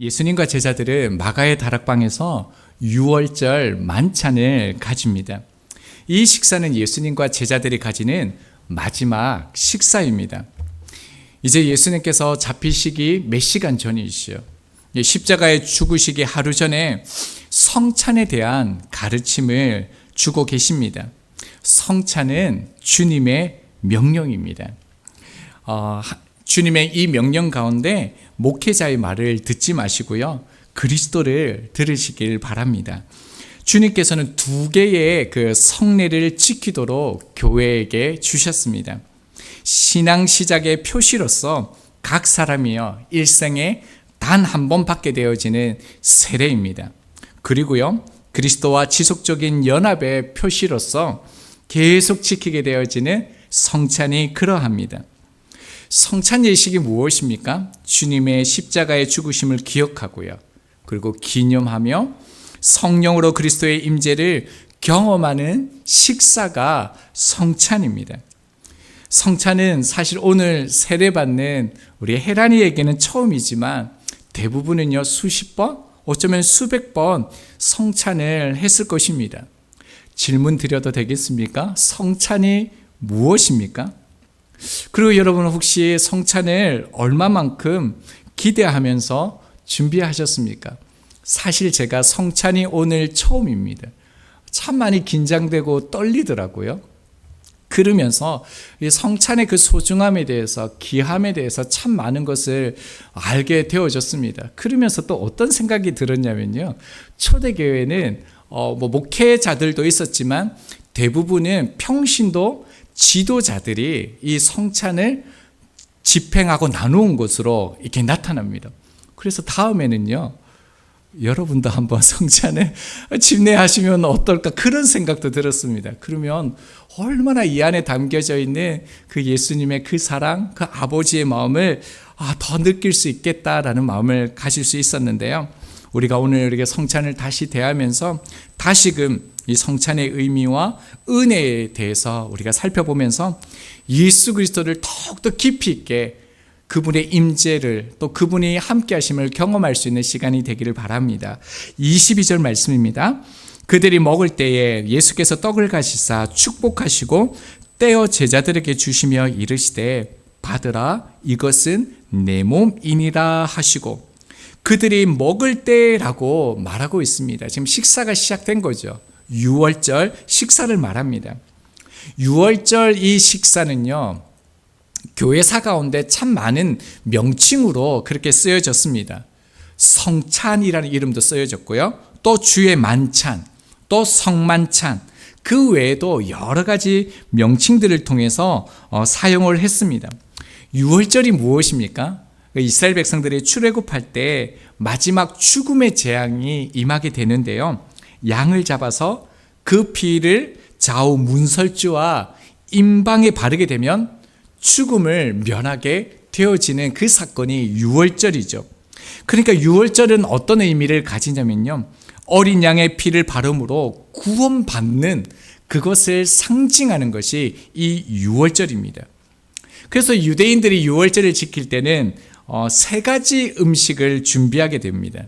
예수님과 제자들은 마가의 다락방에서 유월절 만찬을 가집니다. 이 식사는 예수님과 제자들이 가지는 마지막 식사입니다. 이제 예수님께서 잡히시기 몇 시간 전이시요. 십자가에 죽으시기 하루 전에 성찬에 대한 가르침을 주고 계십니다. 성찬은 주님의 명령입니다. 주님의 이 명령 가운데 목회자의 말을 듣지 마시고요, 그리스도를 들으시길 바랍니다. 주님께서는 두 개의 그 성례를 지키도록 교회에게 주셨습니다. 신앙 시작의 표시로서 각 사람이요 일생에 단 한 번 받게 되어지는 세례입니다. 그리고요, 그리스도와 지속적인 연합의 표시로서 계속 지키게 되어지는 성찬이 그러합니다. 성찬 예식이 무엇입니까? 주님의 십자가의 죽으심을 기억하고요, 그리고 기념하며 성령으로 그리스도의 임재를 경험하는 식사가 성찬입니다. 성찬은 사실 오늘 세례받는 우리 혜란이에게는 처음이지만 대부분은요 수십 번, 어쩌면 수백 번 성찬을 했을 것입니다. 질문 드려도 되겠습니까? 성찬이 무엇입니까? 그리고 여러분 혹시 성찬을 얼마만큼 기대하면서 준비하셨습니까? 사실 제가 성찬이 오늘 처음입니다. 참 많이 긴장되고 떨리더라고요. 그러면서 이 성찬의 그 소중함에 대해서, 귀함에 대해서 참 많은 것을 알게 되어졌습니다. 그러면서 또 어떤 생각이 들었냐면요, 초대교회는 목회자들도 있었지만 대부분은 평신도 지도자들이 이 성찬을 집행하고 나누은 것으로 이렇게 나타납니다. 그래서 다음에는요, 여러분도 한번 성찬을 집례하시면 어떨까, 그런 생각도 들었습니다. 그러면 얼마나 이 안에 담겨져 있는 그 예수님의 그 사랑, 그 아버지의 마음을 더 느낄 수 있겠다라는 마음을 가질 수 있었는데요, 우리가 오늘 이렇게 성찬을 다시 대하면서 다시금 이 성찬의 의미와 은혜에 대해서 우리가 살펴보면서 예수 그리스도를 더욱더 깊이 있게, 그분의 임재를, 또 그분이 함께 하심을 경험할 수 있는 시간이 되기를 바랍니다. 22절 말씀입니다. 그들이 먹을 때에 예수께서 떡을 가시사 축복하시고 떼어 제자들에게 주시며 이르시되 받으라, 이것은 내 몸이니라 하시고, 그들이 먹을 때라고 말하고 있습니다. 지금 식사가 시작된 거죠. 유월절 식사를 말합니다. 유월절 이 식사는요, 교회사 가운데 참 많은 명칭으로 그렇게 쓰여졌습니다. 성찬이라는 이름도 쓰여졌고요, 또 주의 만찬, 또 성만찬, 그 외에도 여러 가지 명칭들을 통해서 사용을 했습니다. 유월절이 무엇입니까? 이스라엘 백성들이 출애굽할 때 마지막 죽음의 재앙이 임하게 되는데요, 양을 잡아서 그 피를 좌우 문설주와 임방에 바르게 되면 죽음을 면하게 되어지는 그 사건이 유월절이죠. 그러니까 유월절은 어떤 의미를 가지냐면요, 어린 양의 피를 바름으로 구원받는 그것을 상징하는 것이 이 유월절입니다. 그래서 유대인들이 유월절을 지킬 때는 세 가지 음식을 준비하게 됩니다.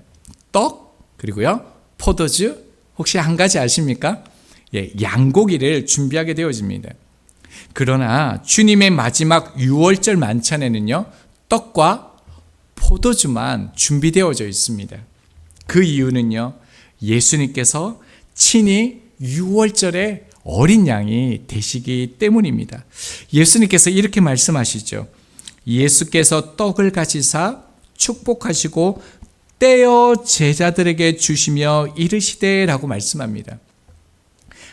떡, 그리고요 포도주, 혹시 한 가지 아십니까? 양고기를 준비하게 되어집니다. 그러나 주님의 마지막 유월절 만찬에는요, 떡과 포도주만 준비되어져 있습니다. 그 이유는요, 예수님께서 친히 유월절에 어린 양이 되시기 때문입니다. 예수님께서 이렇게 말씀하시죠. 예수께서 떡을 가지사 축복하시고 떼어 제자들에게 주시며 이르시되 라고 말씀합니다.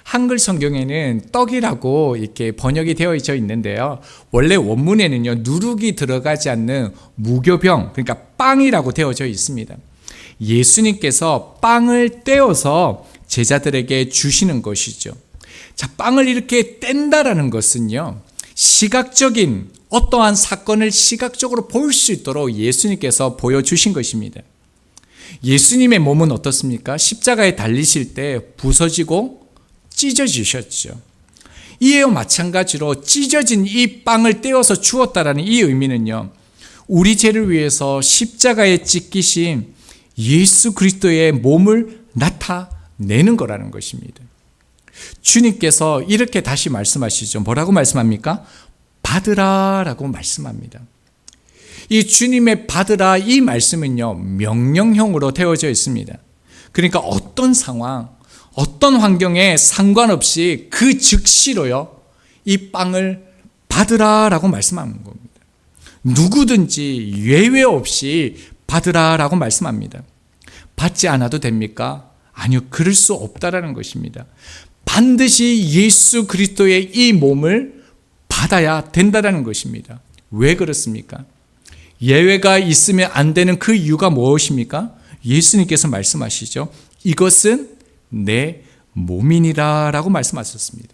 한글 성경에는 떡이라고 이렇게 번역이 되어 있는데요, 원래 원문에는요, 누룩이 들어가지 않는 무교병, 그러니까 빵이라고 되어져 있습니다. 예수님께서 빵을 떼어서 제자들에게 주시는 것이죠. 자, 빵을 이렇게 뗀다라는 것은요, 시각적인 어떠한 사건을 시각적으로 볼 수 있도록 예수님께서 보여주신 것입니다. 예수님의 몸은 어떻습니까? 십자가에 달리실 때 부서지고 찢어지셨죠. 이에와 마찬가지로 찢어진 이 빵을 떼어서 주었다라는 이 의미는요, 우리 죄를 위해서 십자가에 찢기신 예수 그리스도의 몸을 나타내는 거라는 것입니다. 주님께서 이렇게 다시 말씀하시죠. 뭐라고 말씀합니까? 받으라 라고 말씀합니다. 이 주님의 받으라 이 말씀은요, 명령형으로 되어져 있습니다. 그러니까 어떤 상황, 어떤 환경에 상관없이 그 즉시로요, 이 빵을 받으라 라고 말씀하는 겁니다. 누구든지 예외 없이 받으라 라고 말씀합니다. 받지 않아도 됩니까? 아니요, 그럴 수 없다라는 것입니다. 반드시 예수 그리스도의 이 몸을 받아야 된다라는 것입니다. 왜 그렇습니까? 예외가 있으면 안 되는 그 이유가 무엇입니까? 예수님께서 말씀하시죠. 이것은 내 몸이니라 라고 말씀하셨습니다.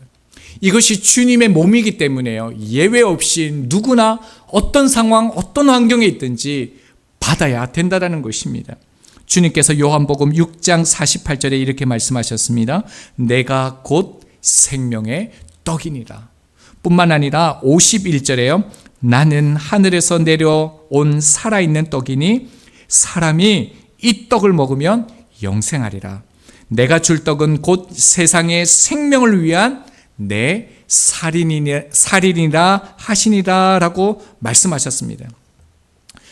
이것이 주님의 몸이기 때문에요, 예외 없이 누구나 어떤 상황, 어떤 환경에 있든지 받아야 된다는 것입니다. 주님께서 요한복음 6장 48절에 이렇게 말씀하셨습니다. 내가 곧 생명의 떡이니라. 뿐만 아니라 51절에요. 나는 하늘에서 내려온 살아있는 떡이니 사람이 이 떡을 먹으면 영생하리라. 내가 줄 떡은 곧 세상의 생명을 위한 내 살이니라 하시니라 라고 말씀하셨습니다.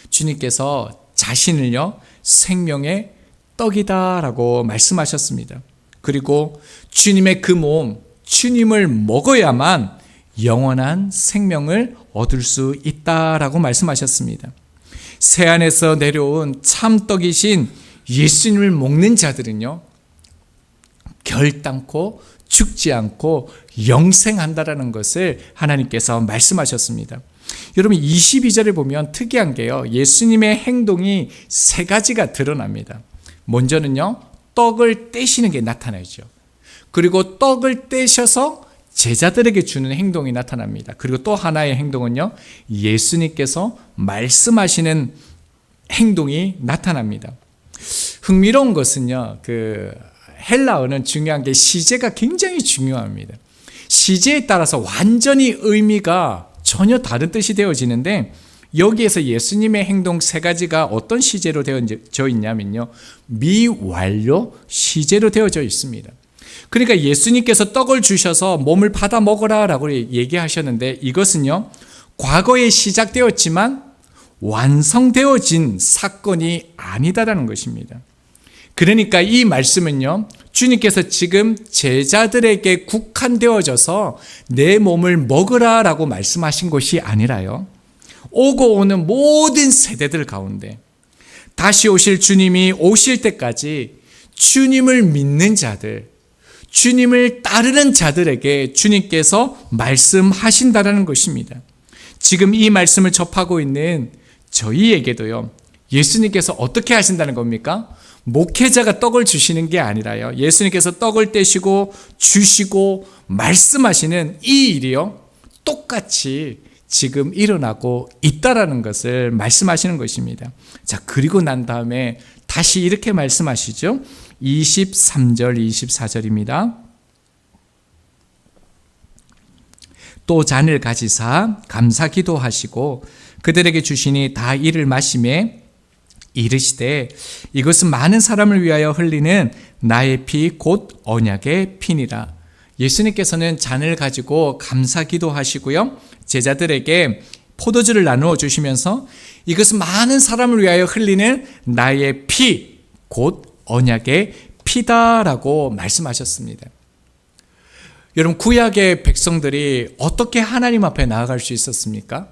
주님께서 자신을요, 생명의 떡이다 라고 말씀하셨습니다. 그리고 주님의 그 몸, 주님을 먹어야만 영원한 생명을 얻을 수 있다라고 말씀하셨습니다. 새하늘에서 내려온 참떡이신 예수님을 먹는 자들은요, 결단코 죽지 않고 영생한다라는 것을 하나님께서 말씀하셨습니다. 여러분 22절에 보면 특이한 게요, 예수님의 행동이 세 가지가 드러납니다. 먼저는요, 떡을 떼시는 게 나타나죠. 그리고 떡을 떼셔서 제자들에게 주는 행동이 나타납니다. 그리고 또 하나의 행동은요, 예수님께서 말씀하시는 행동이 나타납니다. 흥미로운 것은요, 헬라어는 중요한 게 시제가 굉장히 중요합니다. 시제에 따라서 완전히 의미가 전혀 다른 뜻이 되어지는데, 여기에서 예수님의 행동 세 가지가 어떤 시제로 되어져 있냐면요, 미완료 시제로 되어져 있습니다. 그러니까 예수님께서 떡을 주셔서 몸을 받아 먹어라 라고 얘기하셨는데, 이것은요, 과거에 시작되었지만 완성되어진 사건이 아니다라는 것입니다. 그러니까 이 말씀은요, 주님께서 지금 제자들에게 국한되어져서 내 몸을 먹으라 라고 말씀하신 것이 아니라요, 오고 오는 모든 세대들 가운데 다시 오실 주님이 오실 때까지 주님을 믿는 자들, 주님을 따르는 자들에게 주님께서 말씀하신다라는 것입니다. 지금 이 말씀을 접하고 있는 저희에게도요, 예수님께서 어떻게 하신다는 겁니까? 목회자가 떡을 주시는 게 아니라요, 예수님께서 떡을 떼시고 주시고 말씀하시는 이 일이요, 똑같이 지금 일어나고 있다라는 것을 말씀하시는 것입니다. 자, 그리고 난 다음에 다시 이렇게 말씀하시죠. 23절, 24절입니다. 또 잔을 가지사 감사 기도하시고 그들에게 주시니 다 이를 마시매 이르시되 이것은 많은 사람을 위하여 흘리는 나의 피 곧 언약의 피니라. 예수님께서는 잔을 가지고 감사 기도하시고요, 제자들에게 포도주를 나누어 주시면서 이것은 많은 사람을 위하여 흘리는 나의 피 곧 언약의 피다라고 말씀하셨습니다. 여러분, 구약의 백성들이 어떻게 하나님 앞에 나아갈 수 있었습니까?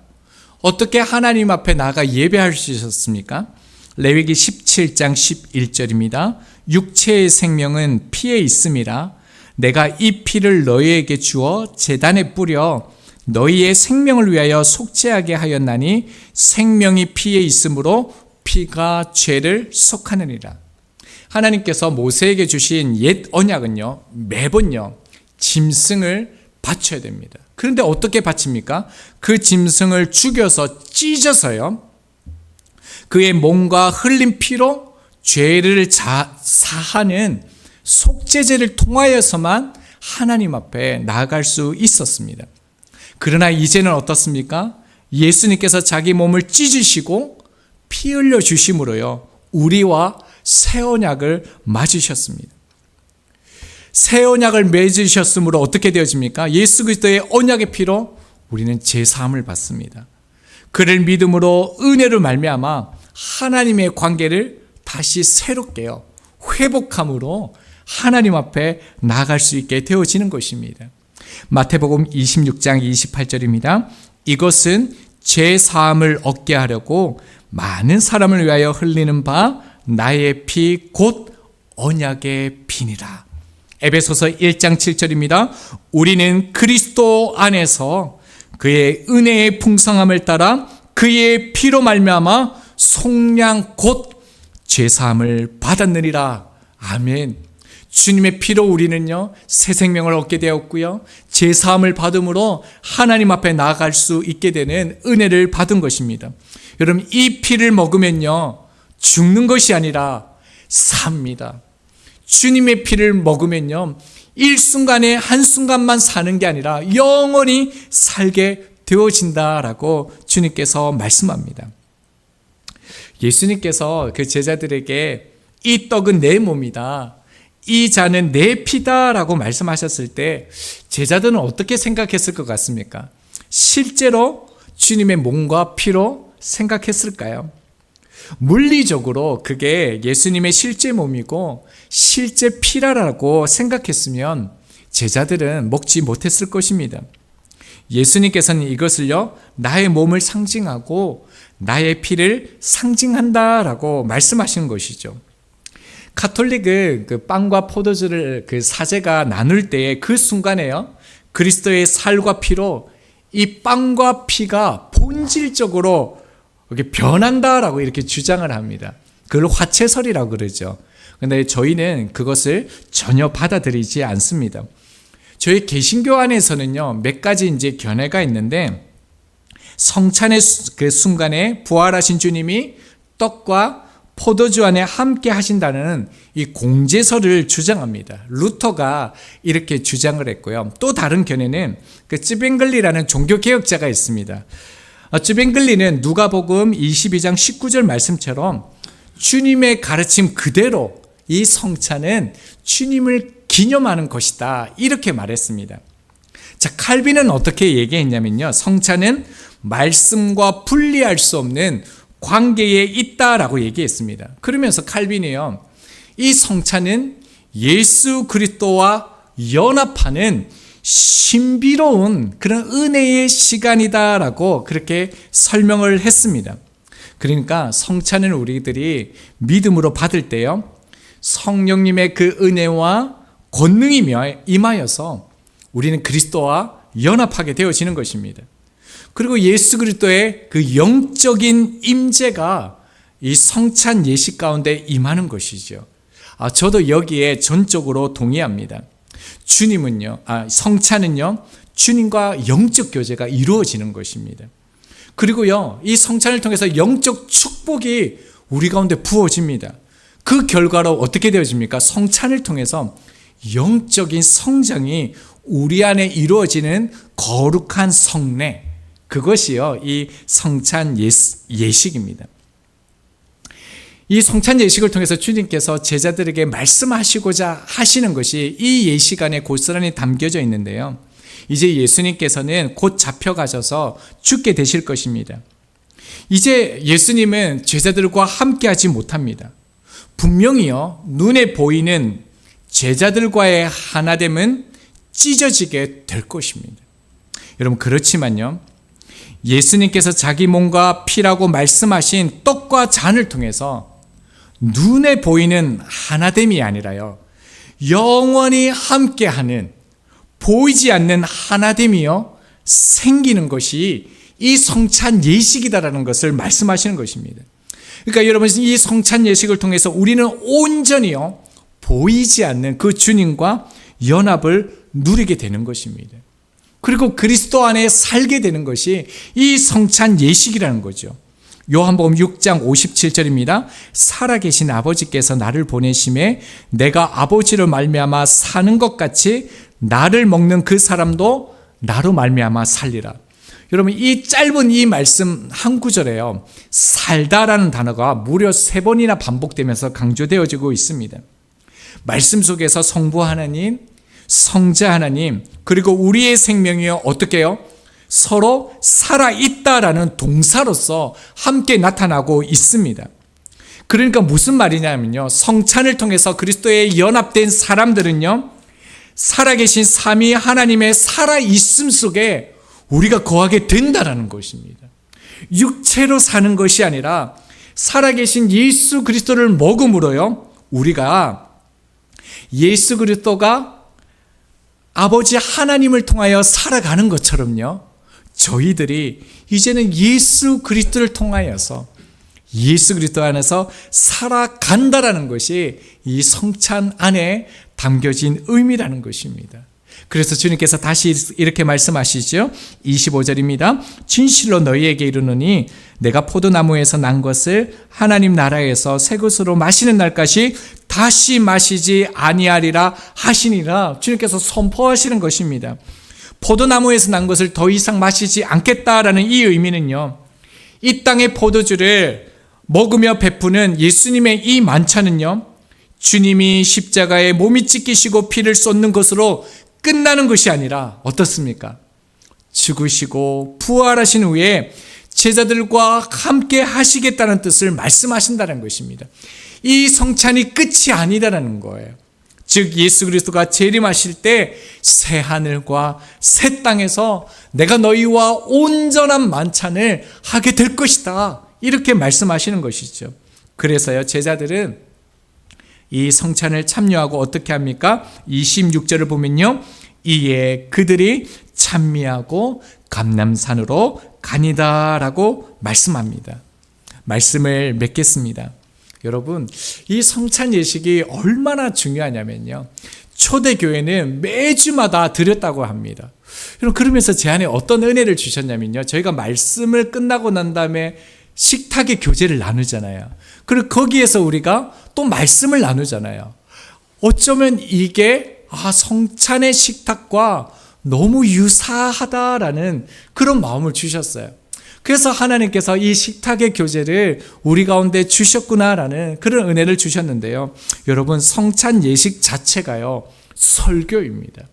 어떻게 하나님 앞에 나아가 예배할 수 있었습니까? 레위기 17장 11절입니다. 육체의 생명은 피에 있음이라 내가 이 피를 너희에게 주어 제단에 뿌려 너희의 생명을 위하여 속죄하게 하였나니 생명이 피에 있으므로 피가 죄를 속하느니라. 하나님께서 모세에게 주신 옛 언약은요, 매번요 짐승을 바쳐야 됩니다. 그런데 어떻게 바칩니까? 그 짐승을 죽여서 찢어서요, 그의 몸과 흘린 피로 죄를 사하는 속죄제를 통하여서만 하나님 앞에 나아갈 수 있었습니다. 그러나 이제는 어떻습니까? 예수님께서 자기 몸을 찢으시고 피 흘려 주심으로요, 우리와 새 언약을 맞으셨습니다. 새 언약을 맺으셨으므로 어떻게 되어집니까? 예수 그리스도의 언약의 피로 우리는 제사함을 받습니다. 그를 믿음으로 은혜로 말미암아 하나님의 관계를 다시 새롭게요 회복함으로 하나님 앞에 나아갈 수 있게 되어지는 것입니다. 마태복음 26장 28절입니다. 이것은 죄사함을 얻게 하려고 많은 사람을 위하여 흘리는 바 나의 피 곧 언약의 피니라. 에베소서 1장 7절입니다. 우리는 그리스도 안에서 그의 은혜의 풍성함을 따라 그의 피로 말미암아 속량 곧 죄사함을 받았느니라. 아멘. 주님의 피로 우리는요 새 생명을 얻게 되었고요, 죄사함을 받음으로 하나님 앞에 나아갈 수 있게 되는 은혜를 받은 것입니다. 여러분, 이 피를 먹으면요 죽는 것이 아니라 삽니다. 주님의 피를 먹으면요 일순간에 한순간만 사는 게 아니라 영원히 살게 되어진다라고 주님께서 말씀합니다. 예수님께서 그 제자들에게 이 떡은 내 몸이다, 이 잔은 내 피다라고 말씀하셨을 때 제자들은 어떻게 생각했을 것 같습니까? 실제로 주님의 몸과 피로 생각했을까요? 물리적으로 그게 예수님의 실제 몸이고 실제 피라라고 생각했으면 제자들은 먹지 못했을 것입니다. 예수님께서는 이것을요 나의 몸을 상징하고 나의 피를 상징한다라고 말씀하시는 것이죠. 가톨릭은 그 빵과 포도주를 그 사제가 나눌 때의 그 순간에요 그리스도의 살과 피로 이 빵과 피가 본질적으로 이렇게 변한다라고 이렇게 주장을 합니다. 그걸 화채설이라고 그러죠. 그런데 저희는 그것을 전혀 받아들이지 않습니다. 저희 개신교 안에서는요 몇 가지 이제 견해가 있는데, 성찬의 그 순간에 부활하신 주님이 떡과 포도주 안에 함께 하신다는 이 공제설을 주장합니다. 루터가 이렇게 주장을 했고요. 또 다른 견해는 그 쯔뱅글리라는 종교개혁자가 있습니다. 쯔뱅글리는 누가복음 22장 19절 말씀처럼 주님의 가르침 그대로 이 성찬은 주님을 기념하는 것이다 이렇게 말했습니다. 자, 칼빈은 어떻게 얘기했냐면요, 성찬은 말씀과 분리할 수 없는 관계에 있다라고 얘기했습니다. 그러면서 칼빈이요, 이 성찬은 예수 그리스도와 연합하는 신비로운 그런 은혜의 시간이다라고 그렇게 설명을 했습니다. 그러니까 성찬은 우리들이 믿음으로 받을 때요 성령님의 그 은혜와 권능이 임하여서 우리는 그리스도와 연합하게 되어지는 것입니다. 그리고 예수 그리스도의 그 영적인 임재가 이 성찬 예식 가운데 임하는 것이죠. 저도 여기에 전적으로 동의합니다. 성찬은요 주님과 영적 교제가 이루어지는 것입니다. 그리고요 이 성찬을 통해서 영적 축복이 우리 가운데 부어집니다. 그 결과로 어떻게 되어집니까? 성찬을 통해서 영적인 성장이 우리 안에 이루어지는 거룩한 성례, 그것이요 이 성찬 예식입니다. 이 성찬 예식을 통해서 주님께서 제자들에게 말씀하시고자 하시는 것이 이 예식 안에 고스란히 담겨져 있는데요, 이제 예수님께서는 곧 잡혀가셔서 죽게 되실 것입니다. 이제 예수님은 제자들과 함께 하지 못합니다. 분명히요 눈에 보이는 제자들과의 하나됨은 찢어지게 될 것입니다. 여러분, 그렇지만요 예수님께서 자기 몸과 피라고 말씀하신 떡과 잔을 통해서 눈에 보이는 하나됨이 아니라요 영원히 함께하는 보이지 않는 하나됨이요 생기는 것이 이 성찬 예식이다라는 것을 말씀하시는 것입니다. 그러니까 여러분, 이 성찬 예식을 통해서 우리는 온전히요 보이지 않는 그 주님과 연합을 누리게 되는 것입니다. 그리고 그리스도 안에 살게 되는 것이 이 성찬 예식이라는 거죠. 요한복음 6장 57절입니다. 살아계신 아버지께서 나를 보내심에 내가 아버지로 말미암아 사는 것 같이 나를 먹는 그 사람도 나로 말미암아 살리라. 여러분, 이 짧은 이 말씀 한 구절에요, 살다라는 단어가 무려 3번이나 반복되면서 강조되어지고 있습니다. 말씀 속에서 성부 하나님, 성자 하나님, 그리고 우리의 생명이요 어떻게 해요? 서로 살아있다라는 동사로서 함께 나타나고 있습니다. 그러니까 무슨 말이냐면요, 성찬을 통해서 그리스도에 연합된 사람들은요, 살아계신 삼위 하나님의 살아있음 속에 우리가 거하게 된다라는 것입니다. 육체로 사는 것이 아니라 살아계신 예수 그리스도를 먹음으로요, 우리가 예수 그리스도가 아버지 하나님을 통하여 살아가는 것처럼요, 저희들이 이제는 예수 그리스도를 통하여서 예수 그리스도 안에서 살아간다라는 것이 이 성찬 안에 담겨진 의미라는 것입니다. 그래서 주님께서 다시 이렇게 말씀하시죠. 25절입니다. 진실로 너희에게 이르노니 내가 포도나무에서 난 것을 하나님 나라에서 새 것으로 마시는 날까지 다시 마시지 아니하리라 하시니라. 주님께서 선포하시는 것입니다. 포도나무에서 난 것을 더 이상 마시지 않겠다라는 이 의미는요, 이 땅의 포도주를 먹으며 베푸는 예수님의 이 만찬은요, 주님이 십자가에 몸이 찢기시고 피를 쏟는 것으로 끝나는 것이 아니라 어떻습니까? 죽으시고 부활하신 후에 제자들과 함께 하시겠다는 뜻을 말씀하신다는 것입니다. 이 성찬이 끝이 아니다라는 거예요. 즉 예수 그리스도가 재림하실 때 새 하늘과 새 땅에서 내가 너희와 온전한 만찬을 하게 될 것이다, 이렇게 말씀하시는 것이죠. 그래서요, 제자들은 이 성찬을 참여하고 어떻게 합니까? 26절을 보면요, 이에 그들이 찬미하고 감람산으로 가니다라고 말씀합니다. 말씀을 맺겠습니다. 여러분, 이 성찬 예식이 얼마나 중요하냐면요, 초대교회는 매주마다 드렸다고 합니다. 여러분, 그러면서 제 안에 어떤 은혜를 주셨냐면요, 저희가 말씀을 끝나고 난 다음에 식탁의 교제를 나누잖아요. 그리고 거기에서 우리가 또 말씀을 나누잖아요. 어쩌면 이게 성찬의 식탁과 너무 유사하다라는 그런 마음을 주셨어요. 그래서 하나님께서 이 식탁의 교제를 우리 가운데 주셨구나라는 그런 은혜를 주셨는데요, 여러분, 성찬 예식 자체가요 설교입니다.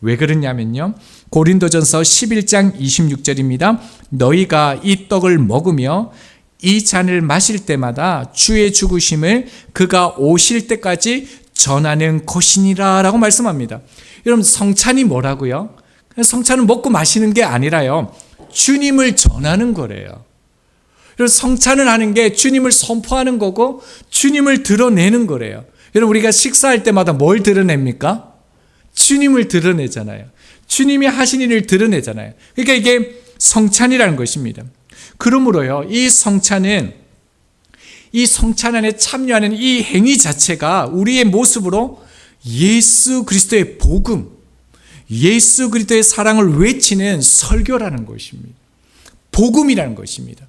왜 그러냐면요, 고린도전서 11장 26절입니다. 너희가 이 떡을 먹으며 이 잔을 마실 때마다 주의 죽으심을 그가 오실 때까지 전하는 것이니라 라고 말씀합니다. 여러분, 성찬이 뭐라고요? 성찬은 먹고 마시는 게 아니라요, 주님을 전하는 거래요. 그래서 성찬을 하는 게 주님을 선포하는 거고 주님을 드러내는 거래요. 여러분, 우리가 식사할 때마다 뭘 드러냅니까? 주님을 드러내잖아요. 주님이 하신 일을 드러내잖아요. 그러니까 이게 성찬이라는 것입니다. 그러므로요, 이 성찬 안에 참여하는 이 행위 자체가 우리의 모습으로 예수 그리스도의 복음, 예수 그리스도의 사랑을 외치는 설교라는 것입니다. 복음이라는 것입니다.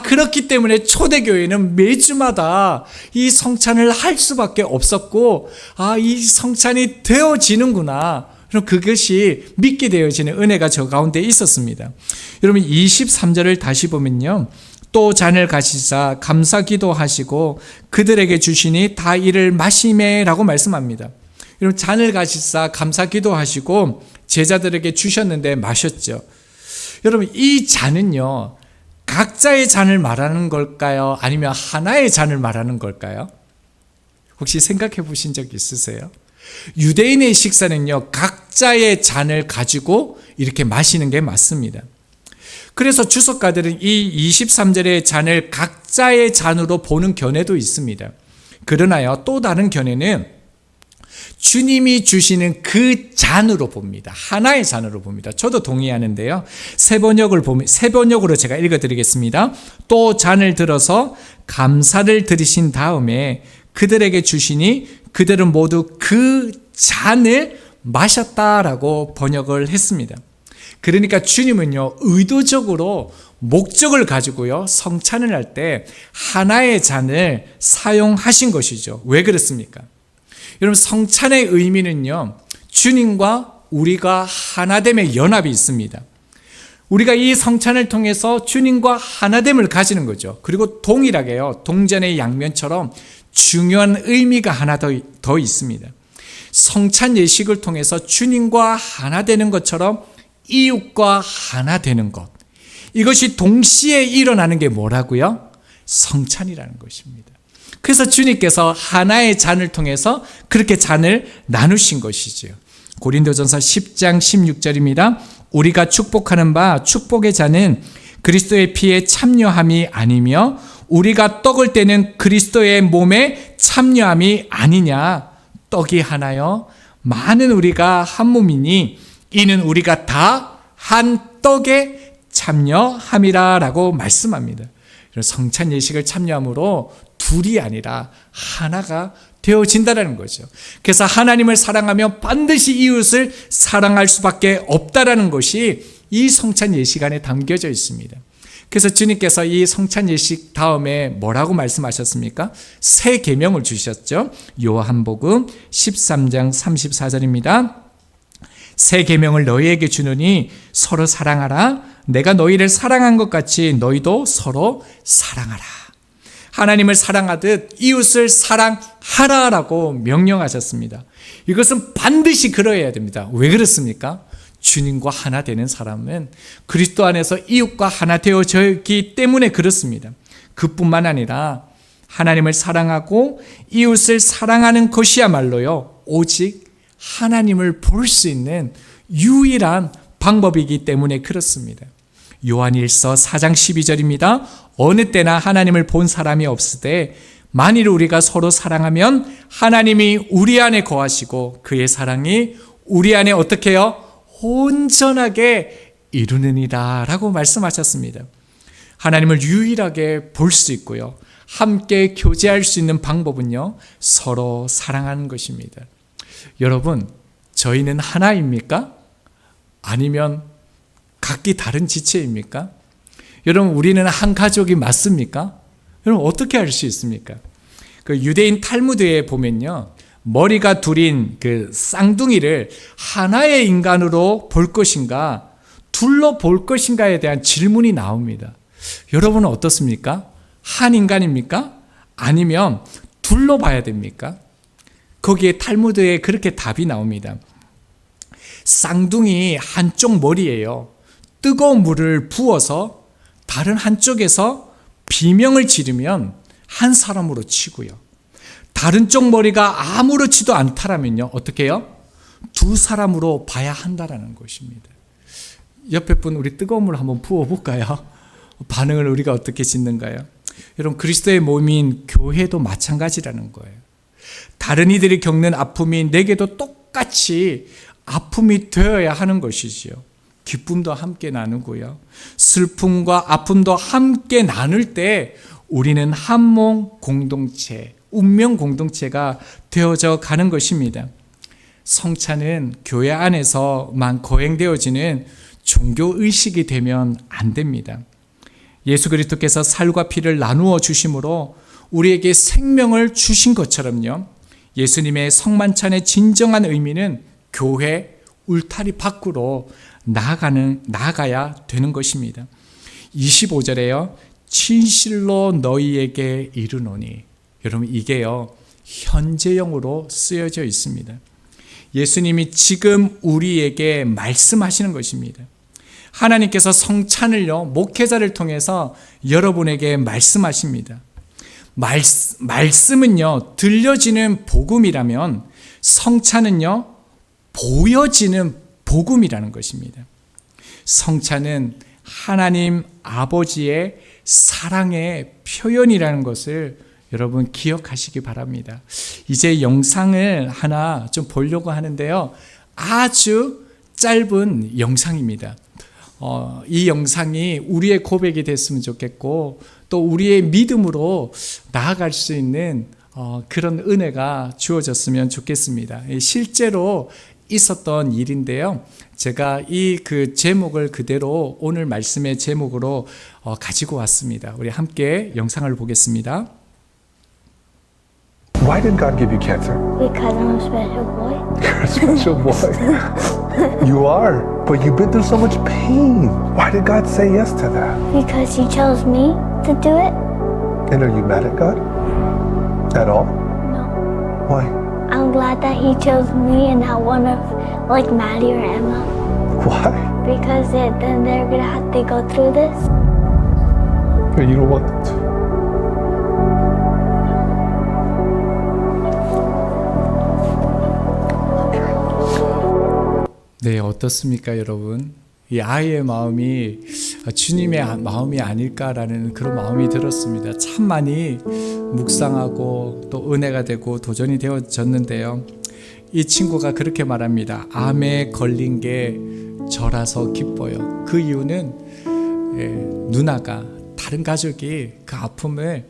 그렇기 때문에 초대교회는 매주마다 이 성찬을 할 수밖에 없었고, 이 성찬이 되어지는구나, 그것이 믿게 되어지는 은혜가 저 가운데 있었습니다. 여러분, 23절을 다시 보면요, 또 잔을 가지사 감사 기도하시고 그들에게 주시니 다 이를 마시매라고 말씀합니다. 여러분, 잔을 가지사 감사 기도하시고 제자들에게 주셨는데 마셨죠. 여러분, 이 잔은요, 각자의 잔을 말하는 걸까요? 아니면 하나의 잔을 말하는 걸까요? 혹시 생각해 보신 적 있으세요? 유대인의 식사는요, 각자의 잔을 가지고 이렇게 마시는 게 맞습니다. 그래서 주석가들은 이 23절의 잔을 각자의 잔으로 보는 견해도 있습니다. 그러나요, 또 다른 견해는 주님이 주시는 그 잔으로 봅니다. 하나의 잔으로 봅니다. 저도 동의하는데요, 새 번역으로 제가 읽어드리겠습니다. 또 잔을 들어서 감사를 드리신 다음에 그들에게 주시니 그들은 모두 그 잔을 마셨다라고 번역을 했습니다. 그러니까 주님은요, 의도적으로 목적을 가지고요, 성찬을 할 때 하나의 잔을 사용하신 것이죠. 왜 그렇습니까? 여러분, 성찬의 의미는요, 주님과 우리가 하나됨의 연합이 있습니다. 우리가 이 성찬을 통해서 주님과 하나됨을 가지는 거죠. 그리고 동일하게요. 동전의 양면처럼 중요한 의미가 하나 더 있습니다. 성찬 예식을 통해서 주님과 하나 되는 것처럼 이웃과 하나 되는 것. 이것이 동시에 일어나는 게 뭐라고요? 성찬이라는 것입니다. 그래서 주님께서 하나의 잔을 통해서 그렇게 잔을 나누신 것이지요. 고린도전서 10장 16절입니다. 우리가 축복하는 바 축복의 잔은 그리스도의 피에 참여함이 아니며 우리가 떡을 떼는 그리스도의 몸에 참여함이 아니냐. 떡이 하나요 많은 우리가 한 몸이니 이는 우리가 다 한 떡에 참여함이라 라고 말씀합니다. 성찬 예식을 참여함으로 둘이 아니라 하나가 되어진다는 거죠. 그래서 하나님을 사랑하며 반드시 이웃을 사랑할 수밖에 없다라는 것이 이 성찬 예식 안에 담겨져 있습니다. 그래서 주님께서 이 성찬 예식 다음에 뭐라고 말씀하셨습니까? 새 계명을 주셨죠. 요한복음 13장 34절입니다. 새 계명을 너희에게 주노니 서로 사랑하라. 내가 너희를 사랑한 것 같이 너희도 서로 사랑하라. 하나님을 사랑하듯 이웃을 사랑하라라고 명령하셨습니다. 이것은 반드시 그러해야 됩니다. 왜 그렇습니까? 주님과 하나 되는 사람은 그리스도 안에서 이웃과 하나 되어져 있기 때문에 그렇습니다. 그뿐만 아니라 하나님을 사랑하고 이웃을 사랑하는 것이야말로요, 오직 하나님을 볼 수 있는 유일한 방법이기 때문에 그렇습니다. 요한일서 4장 12절입니다. 어느 때나 하나님을 본 사람이 없으되 만일 우리가 서로 사랑하면 하나님이 우리 안에 거하시고 그의 사랑이 우리 안에 어떻게 해요? 온전하게 이루느니라 라고 말씀하셨습니다. 하나님을 유일하게 볼 수 있고요, 함께 교제할 수 있는 방법은요, 서로 사랑하는 것입니다. 여러분, 저희는 하나입니까? 아니면 각기 다른 지체입니까? 여러분, 우리는 한 가족이 맞습니까? 여러분, 어떻게 알 수 있습니까? 그 유대인 탈무드에 보면요, 머리가 둘인 그 쌍둥이를 하나의 인간으로 볼 것인가, 둘로 볼 것인가에 대한 질문이 나옵니다. 여러분은 어떻습니까? 한 인간입니까? 아니면 둘로 봐야 됩니까? 거기에 탈무드에 그렇게 답이 나옵니다. 쌍둥이 한쪽 머리에요, 뜨거운 물을 부어서 다른 한쪽에서 비명을 지르면 한 사람으로 치고요, 다른 쪽 머리가 아무렇지도 않다라면요, 어떻게 해요? 두 사람으로 봐야 한다라는 것입니다. 옆에 분, 우리 뜨거운 물 한번 부어볼까요? 반응을 우리가 어떻게 짓는가요? 여러분, 그리스도의 몸인 교회도 마찬가지라는 거예요. 다른 이들이 겪는 아픔이 내게도 똑같이 아픔이 되어야 하는 것이지요. 기쁨도 함께 나누고요, 슬픔과 아픔도 함께 나눌 때 우리는 한 몸 공동체, 운명 공동체가 되어져 가는 것입니다. 성찬은 교회 안에서만 거행되어지는 종교의식이 되면 안 됩니다. 예수 그리스도께서 살과 피를 나누어 주심으로 우리에게 생명을 주신 것처럼요, 예수님의 성만찬의 진정한 의미는 교회 울타리 밖으로 나아가야 되는 것입니다. 25절에요, 진실로 너희에게 이르노니. 여러분, 이게요, 현재형으로 쓰여져 있습니다. 예수님이 지금 우리에게 말씀하시는 것입니다. 하나님께서 성찬을요, 목회자를 통해서 여러분에게 말씀하십니다. 말씀은요, 들려지는 복음이라면 성찬은요, 보여지는 복음이라는 것입니다. 성찬은 하나님 아버지의 사랑의 표현이라는 것을 여러분 기억하시기 바랍니다. 이제 영상을 하나 좀 보려고 하는데요, 아주 짧은 영상입니다. 이 영상이 우리의 고백이 됐으면 좋겠고, 또 우리의 믿음으로 나아갈 수 있는 그런 은혜가 주어졌으면 좋겠습니다. 실제로 있었던 일인데요, 제가 이 그 제목을 그대로 오늘 말씀의 제목으로 가지고 왔습니다. 우리 함께 영상을 보겠습니다. Why did God give you cancer? Because I'm a special boy. You're a special boy. You are. But you've been through so much pain. Why did God say yes to that? Because he chose me to do it? And are you mad at God? At all? No. Why? I'm glad that he chose me and not one of like Maddie or Emma. Why? Because then they're gonna have to go through this. And you don't want them to. 네, 어떻습니까, 여러분? 이 아이의 마음이 주님의 마음이 아닐까라는 그런 마음이 들었습니다. 참 많이 묵상하고 또 은혜가 되고 도전이 되어졌는데요. 이 친구가 그렇게 말합니다. 암에 걸린 게 저라서 기뻐요. 그 이유는 누나가 다른 가족이 그 아픔을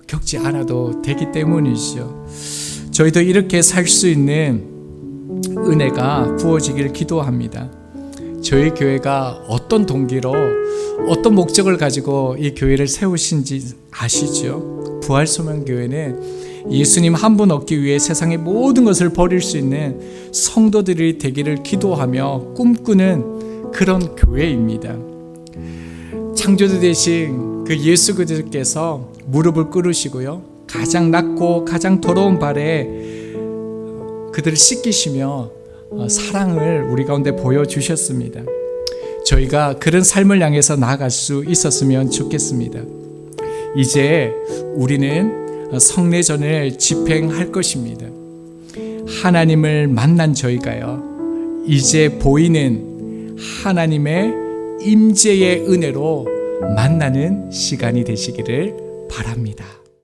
겪지 않아도 되기 때문이죠. 저희도 이렇게 살 수 있는 은혜가 부어지기를 기도합니다. 저희 교회가 어떤 동기로 어떤 목적을 가지고 이 교회를 세우신지 아시죠? 부활소명교회는 예수님 한 분 얻기 위해 세상의 모든 것을 버릴 수 있는 성도들이 되기를 기도하며 꿈꾸는 그런 교회입니다. 창조주 되신 그 예수 그리스도께서 무릎을 꿇으시고요, 가장 낮고 가장 더러운 발에 그들을 씻기시며 사랑을 우리 가운데 보여주셨습니다. 저희가 그런 삶을 향해서 나아갈 수 있었으면 좋겠습니다. 이제 우리는 성례전을 집행할 것입니다. 하나님을 만난 저희가요, 이제 보이는 하나님의 임재의 은혜로 만나는 시간이 되시기를 바랍니다.